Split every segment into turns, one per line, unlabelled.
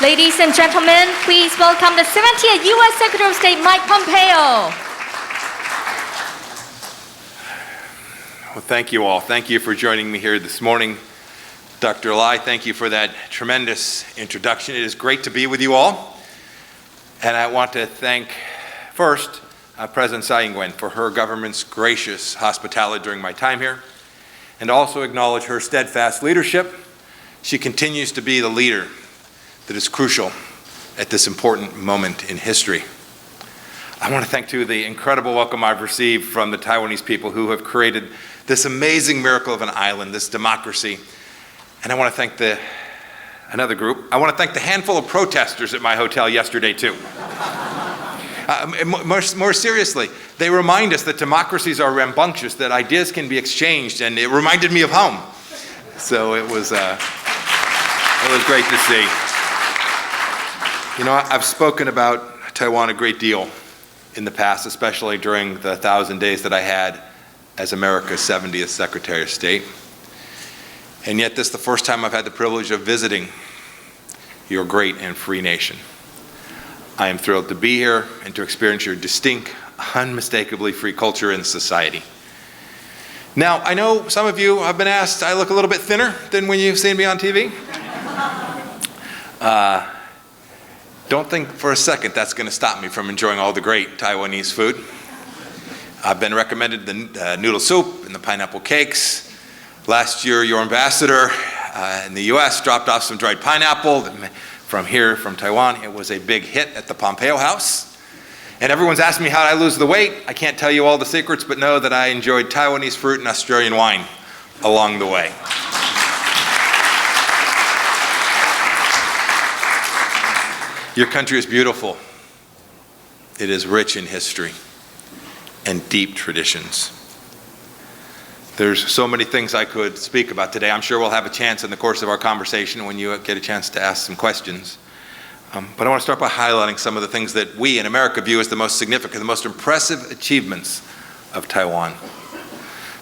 Ladies and gentlemen, please welcome the 70th U.S. Secretary of State, Mike Pompeo.
Well, thank you all. Thank you for joining me here this morning. Dr. Lai, thank you for that tremendous introduction. It is great to be with you all. And I want to thank, first, President Tsai Ing-wen for her government's gracious hospitality during my time here, and also acknowledge her steadfast leadership. She continues to be the leader that is crucial at this important moment in history. I want to thank, too, the incredible welcome I've received from the Taiwanese people who have created this amazing miracle of an island, this democracy. And I want to thank another group. I want to thank the handful of protesters at my hotel yesterday, too. More seriously, they remind us that democracies are rambunctious, that ideas can be exchanged, and it reminded me of home. So it was great to see. You know, I've spoken about Taiwan a great deal in the past, especially during the 1,000 days that I had as America's 70th Secretary of State. And yet this is the first time I've had the privilege of visiting your great and free nation. I am thrilled to be here and to experience your distinct, unmistakably free culture and society. Now, I know some of you have been asked, I look a little bit thinner than when you've seen me on TV. Don't think for a second that's going to stop me from enjoying all the great Taiwanese food. I've been recommended the noodle soup and the pineapple cakes. Last year, your ambassador in the US dropped off some dried pineapple from Taiwan. It was a big hit at the Pompeo house. And everyone's asked me how I lose the weight. I can't tell you all the secrets, but know that I enjoyed Taiwanese fruit and Australian wine along the way. Your country is beautiful. It is rich in history and deep traditions. There's so many things I could speak about today. I'm sure we'll have a chance in the course of our conversation when you get a chance to ask some questions. But I want to start by highlighting some of the things that we in America view as the most significant, the most impressive achievements of Taiwan.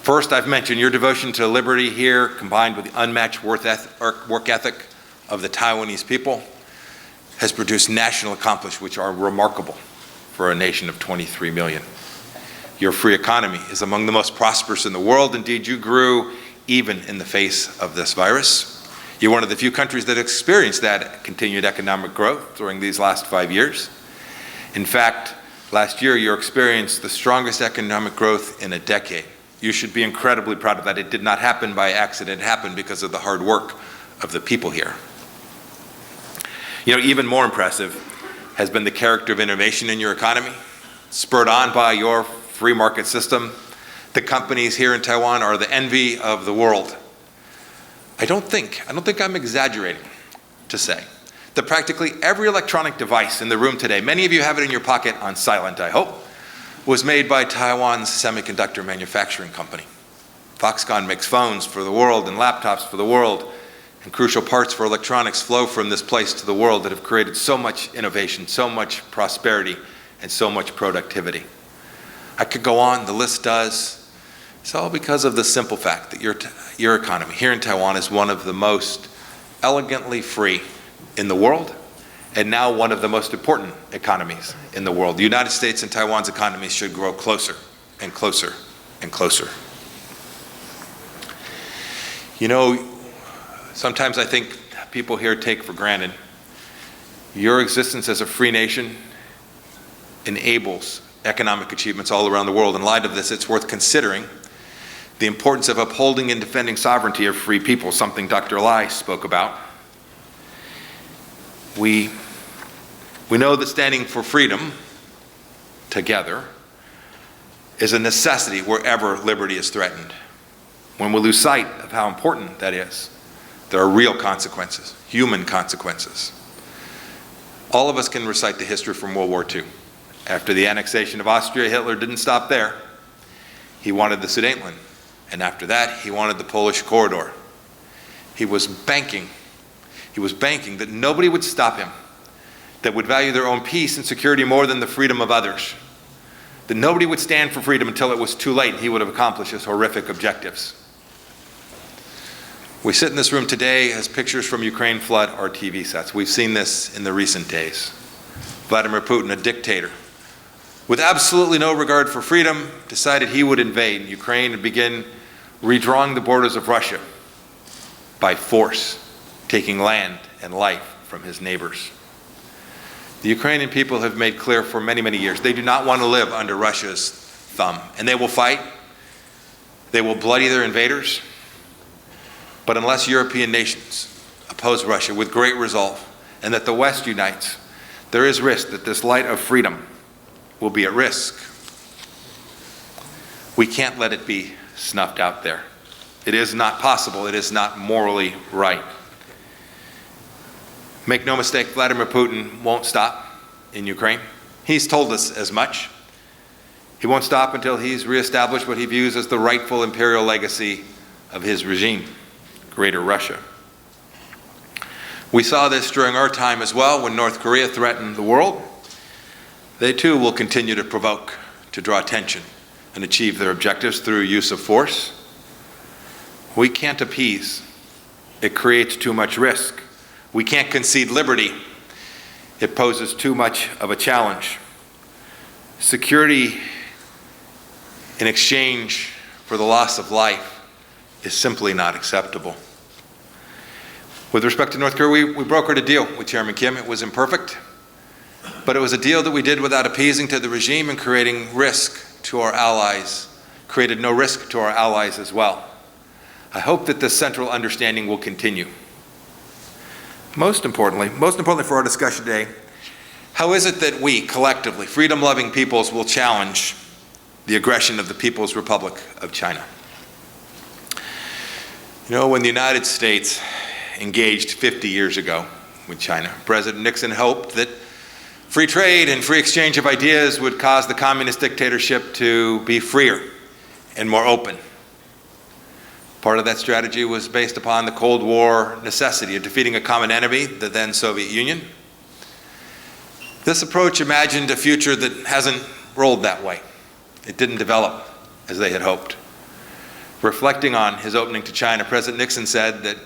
First, I've mentioned your devotion to liberty here, combined with the unmatched work ethic of the Taiwanese people, has produced national accomplishments which are remarkable for a nation of 23 million. Your free economy is among the most prosperous in the world. Indeed, you grew even in the face of this virus. You're one of the few countries that experienced that continued economic growth during these last 5 years. In fact, last year you experienced the strongest economic growth in a decade. You should be incredibly proud of that. It did not happen by accident. It happened because of the hard work of the people here. You know, even more impressive has been the character of innovation in your economy, spurred on by your free market system. The companies here in Taiwan are the envy of the world. I don't think I'm exaggerating to say that practically every electronic device in the room today, many of you have it in your pocket on silent, I hope, was made by Taiwan's semiconductor manufacturing company. Foxconn makes phones for the world and laptops for the world, and crucial parts for electronics flow from this place to the world that have created so much innovation, so much prosperity, and so much productivity. I could go on, the list does. It's all because of the simple fact that your economy here in Taiwan is one of the most elegantly free in the world, and now one of the most important economies in the world. The United States and Taiwan's economies should grow closer and closer and closer. You know, sometimes I think people here take for granted your existence as a free nation enables economic achievements all around the world. In light of this, it's worth considering the importance of upholding and defending sovereignty of free people, something Dr. Lai spoke about. We know that standing for freedom together is a necessity wherever liberty is threatened. When we lose sight of how important that is, there are real consequences, human consequences. All of us can recite the history from World War II. After the annexation of Austria, Hitler didn't stop there. He wanted the Sudetenland, and after that, he wanted the Polish corridor. He was banking that nobody would stop him, that would value their own peace and security more than the freedom of others, that nobody would stand for freedom until it was too late and he would have accomplished his horrific objectives. We sit in this room today as pictures from Ukraine flood our TV sets. We've seen this in the recent days. Vladimir Putin, a dictator, with absolutely no regard for freedom, decided he would invade Ukraine and begin redrawing the borders of Russia by force, taking land and life from his neighbors. The Ukrainian people have made clear for many, many years they do not want to live under Russia's thumb, and they will fight. They will bloody their invaders. But unless European nations oppose Russia with great resolve and that the West unites, there is risk that this light of freedom will be at risk. We can't let it be snuffed out there. It is not possible. It is not morally right. Make no mistake, Vladimir Putin won't stop in Ukraine. He's told us as much. He won't stop until he's reestablished what he views as the rightful imperial legacy of his regime, Greater Russia. We saw this during our time as well when North Korea threatened the world. They too will continue to provoke, to draw attention, and achieve their objectives through use of force. We can't appease. It creates too much risk. We can't concede liberty. It poses too much of a challenge. Security in exchange for the loss of life is simply not acceptable. With respect to North Korea, we brokered a deal with Chairman Kim. It was imperfect, but it was a deal that we did without appeasing to the regime and creating risk to our allies, created no risk to our allies as well. I hope that this central understanding will continue. Most importantly for our discussion today, how is it that we, collectively, freedom-loving peoples, will challenge the aggression of the People's Republic of China? You know, when the United States engaged 50 years ago with China, President Nixon hoped that free trade and free exchange of ideas would cause the communist dictatorship to be freer and more open. Part of that strategy was based upon the Cold War necessity of defeating a common enemy, the then Soviet Union. This approach imagined a future that hasn't rolled that way. It didn't develop as they had hoped. Reflecting on his opening to China, President Nixon said that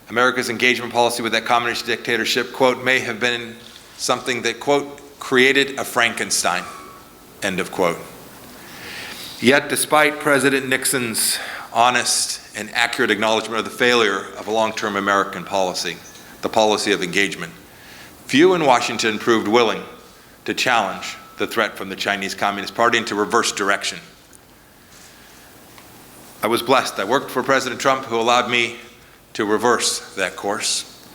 America's engagement policy with that communist dictatorship, quote, may have been something that, quote, created a Frankenstein, end of quote. Yet, despite President Nixon's honest and accurate acknowledgement of the failure of a long-term American policy, the policy of engagement, few in Washington proved willing to challenge the threat from the Chinese Communist Party and to reverse direction. I was blessed. I worked for President Trump, who allowed me to reverse that course,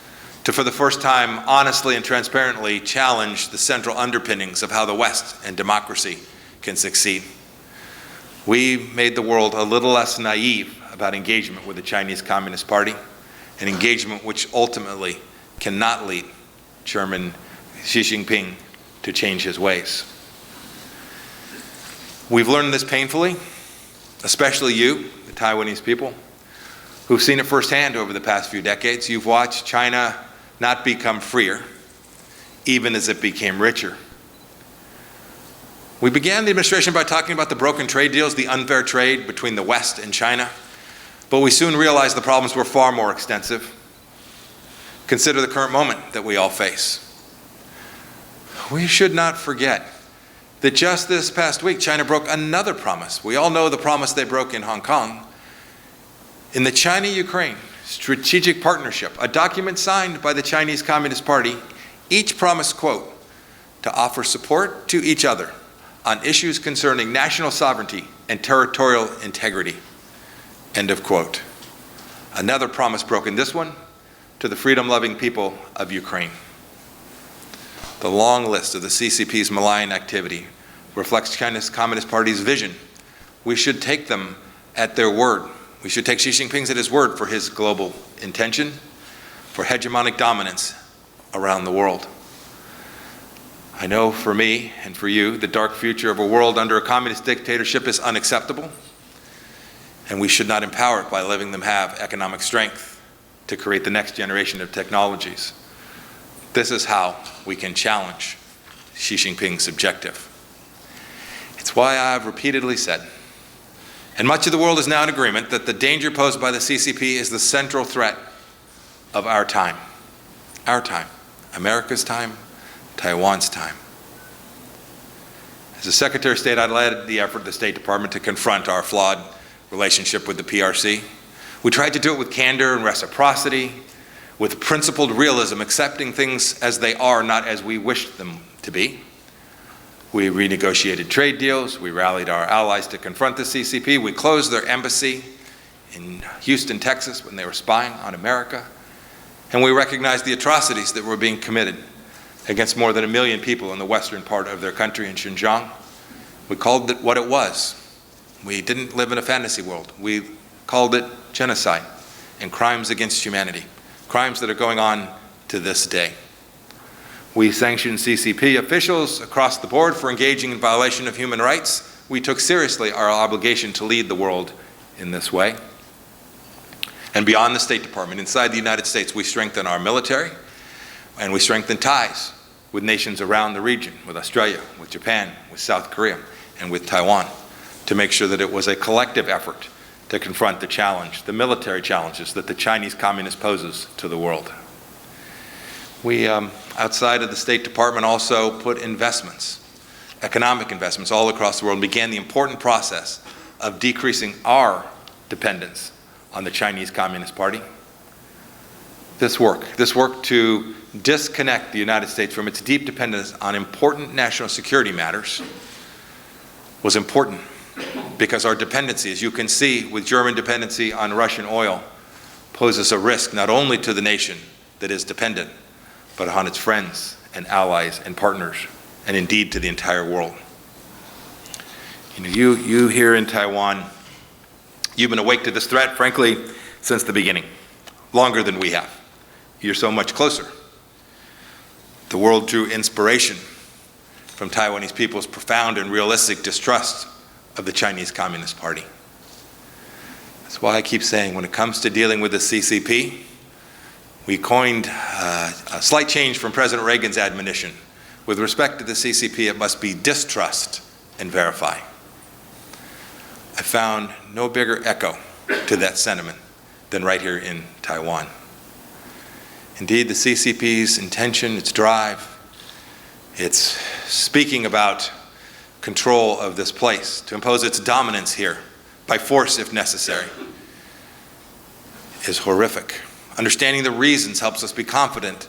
to for the first time honestly and transparently challenge the central underpinnings of how the West and democracy can succeed. We made the world a little less naive about engagement with the Chinese Communist Party, an engagement which ultimately cannot lead Chairman Xi Jinping to change his ways. We've learned this painfully, especially you, the Taiwanese people, who've seen it firsthand over the past few decades. You've watched China not become freer, even as it became richer. We began the administration by talking about the broken trade deals, the unfair trade between the West and China, but we soon realized the problems were far more extensive. Consider the current moment that we all face. We should not forget that just this past week, China broke another promise. We all know the promise they broke in Hong Kong. In the China-Ukraine Strategic Partnership, a document signed by the Chinese Communist Party, each promised, quote, to offer support to each other on issues concerning national sovereignty and territorial integrity, end of quote. Another promise broken, this one to the freedom-loving people of Ukraine. The long list of the CCP's malign activity reflects China's Communist Party's vision. We should take them at their word. We should take Xi Jinping at his word for his global intention, for hegemonic dominance around the world. I know for me and for you, the dark future of a world under a communist dictatorship is unacceptable, and we should not empower it by letting them have economic strength to create the next generation of technologies. This is how we can challenge Xi Jinping's objective. It's why I've repeatedly said, And much of the world is now in agreement that the danger posed by the CCP is the central threat of our time. Our time. America's time. Taiwan's time. As the Secretary of State, I led the effort of the State Department to confront our flawed relationship with the PRC. We tried to do it with candor and reciprocity, with principled realism, accepting things as they are, not as we wished them to be. We renegotiated trade deals. We rallied our allies to confront the CCP. We closed their embassy in Houston, Texas, when they were spying on America. And we recognized the atrocities that were being committed against more than 1 million people in the western part of their country in Xinjiang. We called it what it was. We didn't live in a fantasy world. We called it genocide and crimes against humanity, crimes that are going on to this day. We sanctioned CCP officials across the board for engaging in violation of human rights. We took seriously our obligation to lead the world in this way. And beyond the State Department, inside the United States, we strengthened our military, and we strengthened ties with nations around the region, with Australia, with Japan, with South Korea, and with Taiwan, to make sure that it was a collective effort to confront the challenge, the military challenges that the Chinese Communist poses to the world. We, outside of the State Department, also put investments, economic investments all across the world, and began the important process of decreasing our dependence on the Chinese Communist Party. This work to disconnect the United States from its deep dependence on important national security matters was important, because our dependency, as you can see with German dependency on Russian oil, poses a risk not only to the nation that is dependent, but on its friends and allies and partners, and indeed to the entire world. You here in Taiwan, you've been awake to this threat, frankly, since the beginning, longer than we have. You're so much closer. The world drew inspiration from Taiwanese people's profound and realistic distrust of the Chinese Communist Party. That's why I keep saying, when it comes to dealing with the CCP, we coined a slight change from President Reagan's admonition. With respect to the CCP, it must be distrust and verify. I found no bigger echo to that sentiment than right here in Taiwan. Indeed, the CCP's intention, its drive, its speaking about control of this place, to impose its dominance here, by force if necessary, is horrific. Understanding the reasons helps us be confident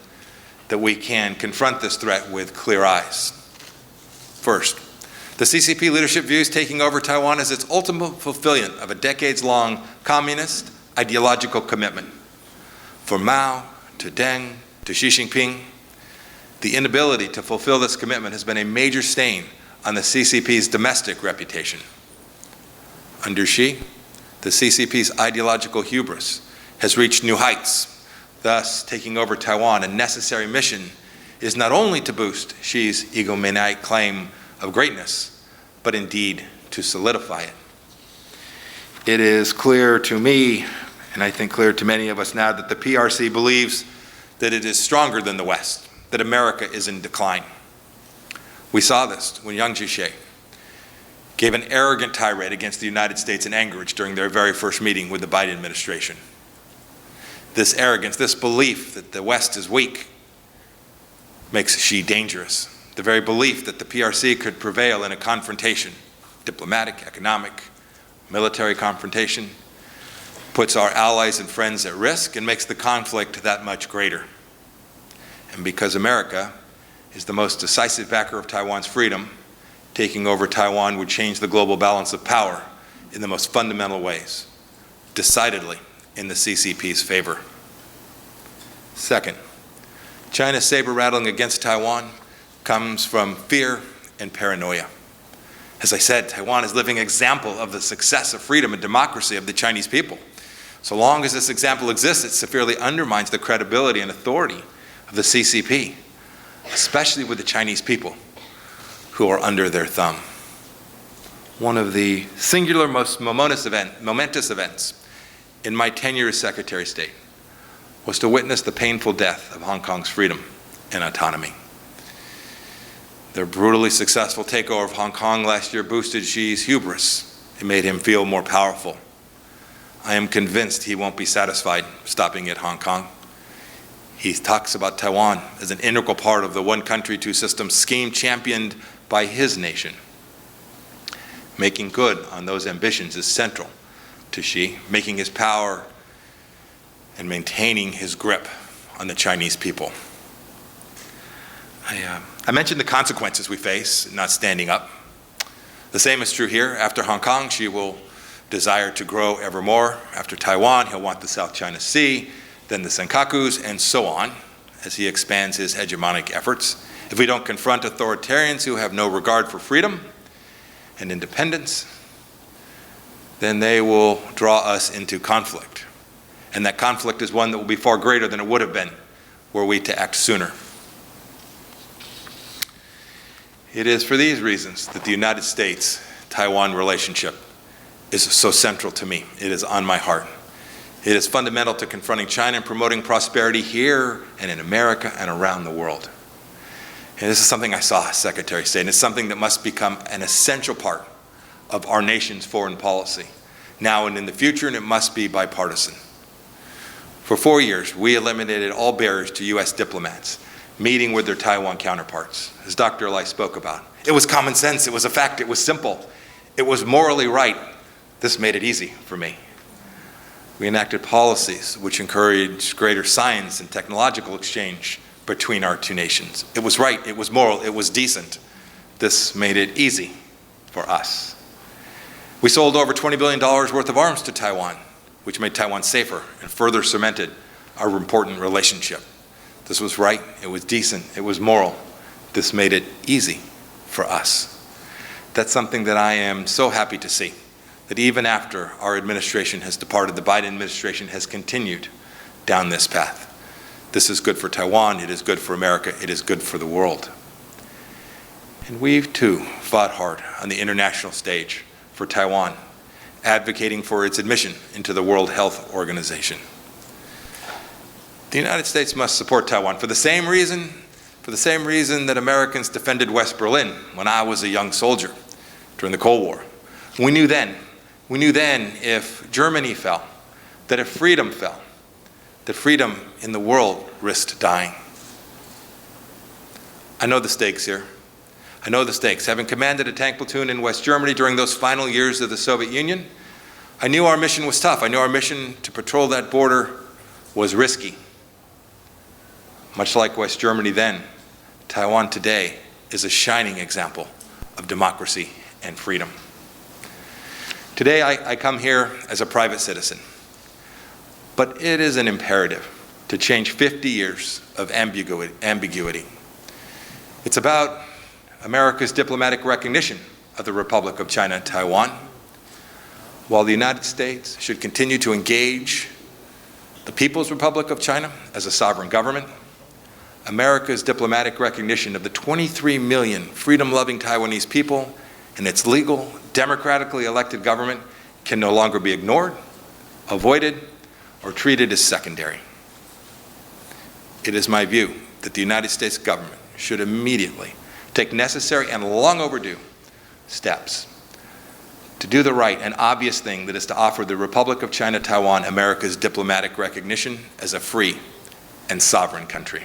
that we can confront this threat with clear eyes. First, the CCP leadership views taking over Taiwan as its ultimate fulfillment of a decades-long communist ideological commitment. From Mao to Deng to Xi Jinping, the inability to fulfill this commitment has been a major stain on the CCP's domestic reputation. Under Xi, the CCP's ideological hubris has reached new heights. Thus, taking over Taiwan, a necessary mission, is not only to boost Xi's egomaniac claim of greatness, but indeed to solidify it. It is clear to me, and I think clear to many of us now, that the PRC believes that it is stronger than the West, that America is in decline. We saw this when Yang Jiechi gave an arrogant tirade against the United States in Anchorage during their very first meeting with the Biden administration. This arrogance, this belief that the West is weak, makes Xi dangerous. The very belief that the PRC could prevail in a confrontation, diplomatic, economic, military confrontation, puts our allies and friends at risk and makes the conflict that much greater. And because America is the most decisive backer of Taiwan's freedom, taking over Taiwan would change the global balance of power in the most fundamental ways, decidedly in the CCP's favor. Second, China's saber rattling against Taiwan comes from fear and paranoia. As I said, Taiwan is a living example of the success of freedom and democracy of the Chinese people. So long as this example exists, it severely undermines the credibility and authority of the CCP, especially with the Chinese people who are under their thumb. One of the singular, most momentous events in my tenure as Secretary of State was to witness the painful death of Hong Kong's freedom and autonomy. Their brutally successful takeover of Hong Kong last year boosted Xi's hubris It made him feel more powerful. I am convinced he won't be satisfied stopping at Hong Kong. He talks about Taiwan as an integral part of the one country, two systems scheme championed by his nation. Making good on those ambitions is central to Xi, making his power and maintaining his grip on the Chinese people. I mentioned the consequences we face not standing up. The same is true here. After Hong Kong, Xi will desire to grow ever more. After Taiwan, he'll want the South China Sea, then the Senkakus, and so on, as he expands his hegemonic efforts. If we don't confront authoritarians who have no regard for freedom and independence, then they will draw us into conflict. And that conflict is one that will be far greater than it would have been were we to act sooner. It is for these reasons that the United States-Taiwan relationship is so central to me. It is on my heart. It is fundamental to confronting China and promoting prosperity here and in America and around the world. And this is something I saw, Secretary of State, and it's something that must become an essential part of our nation's foreign policy, now and in the future, and it must be bipartisan. For 4 years, we eliminated all barriers to U.S. diplomats meeting with their Taiwan counterparts, as Dr. Lai spoke about. It was common sense, it was a fact, it was simple, it was morally right. This made it easy for me. We enacted policies which encouraged greater science and technological exchange between our two nations. It was right, it was moral, it was decent. This made it easy for us. We sold over $20 billion worth of arms to Taiwan, which made Taiwan safer and further cemented our important relationship. This was right, it was decent, it was moral. This made it easy for us. That's something that I am so happy to see, that even after our administration has departed, the Biden administration has continued down this path. This is good for Taiwan, it is good for America, it is good for the world. And we've too fought hard on the international stage for Taiwan, advocating for its admission into the World Health Organization. The United States must support Taiwan for the same reason that Americans defended West Berlin when I was a young soldier during the Cold War. We knew then if Germany fell, that if freedom fell, that freedom in the world risked dying. I know the stakes here. I know the stakes. Having commanded a tank platoon in West Germany during those final years of the Soviet Union, I knew our mission was tough. I knew our mission to patrol that border was risky. Much like West Germany then, Taiwan today is a shining example of democracy and freedom. Today I come here as a private citizen, but it is an imperative to change 50 years of ambiguity. It's about America's diplomatic recognition of the Republic of China and Taiwan, while the United States should continue to engage the People's Republic of China as a sovereign government. America's diplomatic recognition of the 23 million freedom-loving Taiwanese people and its legal, democratically elected government can no longer be ignored, avoided, or treated as secondary. It is my view that the United States government should immediately take necessary and long overdue steps to do the right and obvious thing, that is to offer the Republic of China Taiwan America's diplomatic recognition as a free and sovereign country.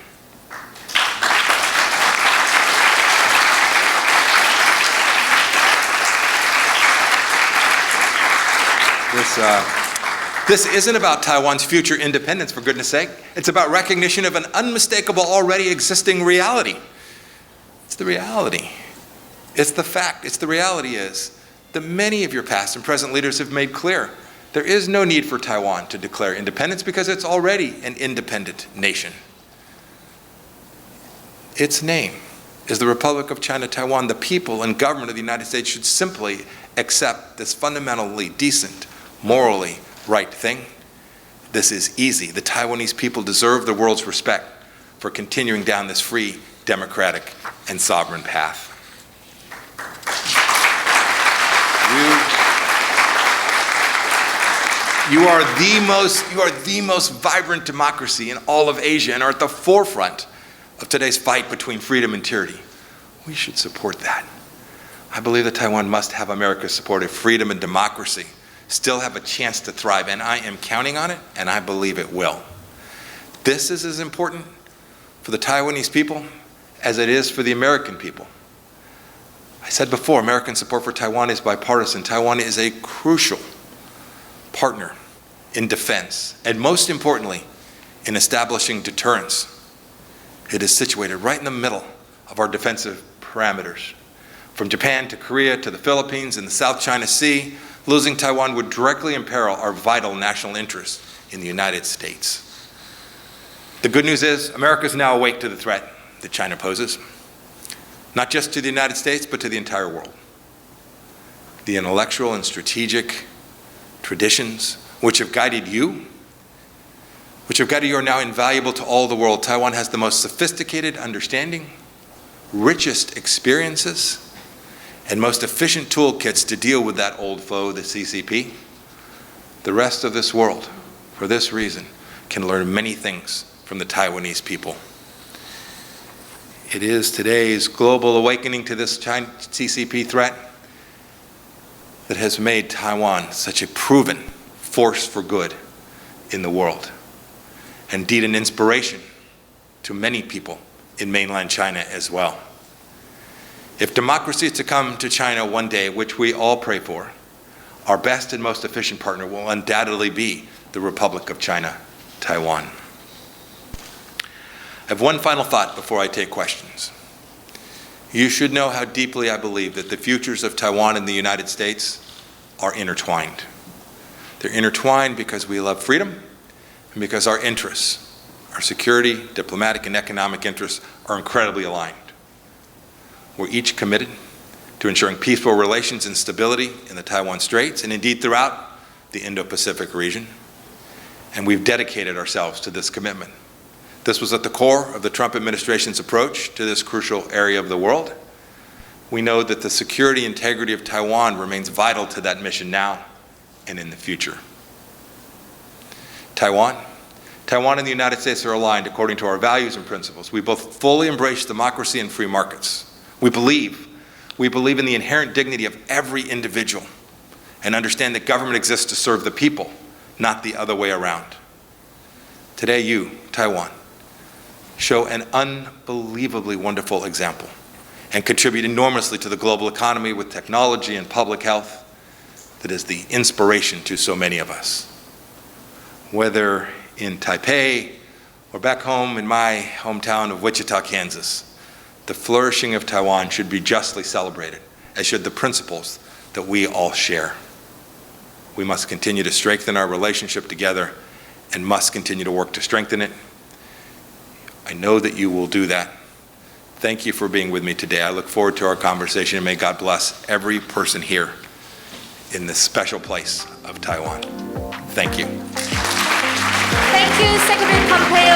This isn't about Taiwan's future independence, for goodness sake. It's about recognition of an unmistakable, already existing reality. It's the reality. It's the fact. It's the reality is that many of your past and present leaders have made clear there is no need for Taiwan to declare independence because it's already an independent nation. Its name is the Republic of China Taiwan. The people and government of the United States should simply accept this fundamentally decent, morally right thing. This is easy. The Taiwanese people deserve the world's respect for continuing down this free, democratic, and sovereign path. You are the most vibrant democracy in all of Asia and are at the forefront of today's fight between freedom and tyranny. We should support that. I believe that Taiwan must have America's support if freedom and democracy still have a chance to thrive, and I am counting on it, and I believe it will. This is as important for the Taiwanese people as it is for the American people. I said before, American support for Taiwan is bipartisan. Taiwan is a crucial partner in defense, and most importantly, in establishing deterrence. It is situated right in the middle of our defensive parameters. From Japan to Korea to the Philippines and the South China Sea, losing Taiwan would directly imperil our vital national interests in the United States. The good news is America is now awake to the threat that China poses, not just to the United States, but to the entire world. The intellectual and strategic traditions which have guided you are now invaluable to all the world. Taiwan has the most sophisticated understanding, richest experiences, and most efficient toolkits to deal with that old foe, the CCP. The rest of this world, for this reason, can learn many things from the Taiwanese people. It is today's global awakening to this CCP threat that has made Taiwan such a proven force for good in the world. Indeed, an inspiration to many people in mainland China as well. If democracy is to come to China one day, which we all pray for, our best and most efficient partner will undoubtedly be the Republic of China, Taiwan. I have one final thought before I take questions. You should know how deeply I believe that the futures of Taiwan and the United States are intertwined. They're intertwined because we love freedom and because our interests, our security, diplomatic, and economic interests are incredibly aligned. We're each committed to ensuring peaceful relations and stability in the Taiwan Straits and indeed throughout the Indo-Pacific region. And we've dedicated ourselves to this commitment. This was at the core of the Trump administration's approach to this crucial area of the world. We know that the security integrity of Taiwan remains vital to that mission now and in the future. Taiwan and the United States are aligned according to our values and principles. We both fully embrace democracy and free markets. We believe in the inherent dignity of every individual and understand that government exists to serve the people, not the other way around. Today, you, Taiwan, show an unbelievably wonderful example and contribute enormously to the global economy with technology and public health that is the inspiration to so many of us. Whether in Taipei or back home in my hometown of Wichita, Kansas, the flourishing of Taiwan should be justly celebrated, as should the principles that we all share. We must continue to strengthen our relationship together and must continue to work to strengthen it. I know that you will do that. Thank you for being with me today. I look forward to our conversation, and may God bless every person here in this special place of Taiwan. Thank you.
Thank you, Secretary Pompeo.